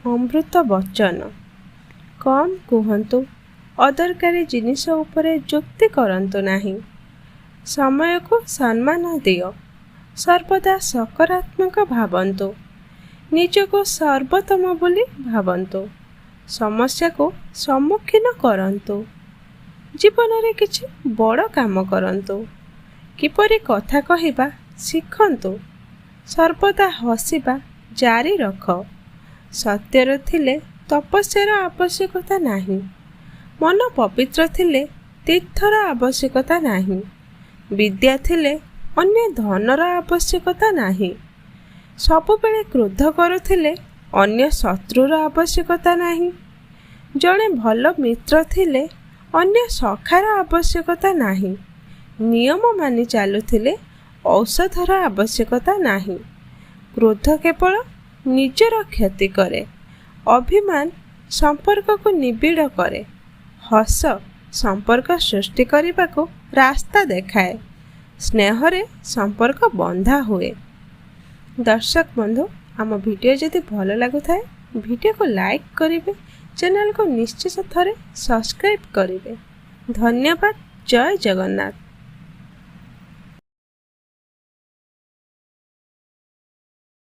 अमृत वचन। कम कुहतु, अदरकारी जिनिस उपरे जुक्ति करंतु नाही। समय को सम्मान दियो, सर्वदा सकारात्मक भावन्तु, निजको सर्वोत्तम बोली भावन्तु, समस्या को सम्मुखीन करंतु, जीवन रे किछि बड़ काम करंतु, किपरि कथा कहिबा शिखंतु, सर्वदा हसिबा जारी रख। सत्यर थिले तपस्यार आवश्यकता नाही, मन पवित्र थिले तीर्थर आवश्यकता नाही, विद्या थिले अन्य धनर आवश्यकता नाही, सबुबेले क्रोध करुथिले अन्य शत्रुर आवश्यकता नाही, जणे भल मित्र थिले अन्य सखार आवश्यकता नाही, नियम मानि चालुथिले औषधर आवश्यकता नाही। क्रोध केवल निजर क्षति करे, अभिमान संपर्क को निबिड़ करे, हस संपर्क सृष्टि करने को रास्ता देखाए, स्नेहरे संपर्क बंधा हुए। दर्शक बंधु, आम वीडियो जदि भल लगुए वीडियो को लाइक करेंगे, चैनल को निश्चित थरे सब्सक्राइब करेंगे। धन्यवाद। जय जगन्नाथ।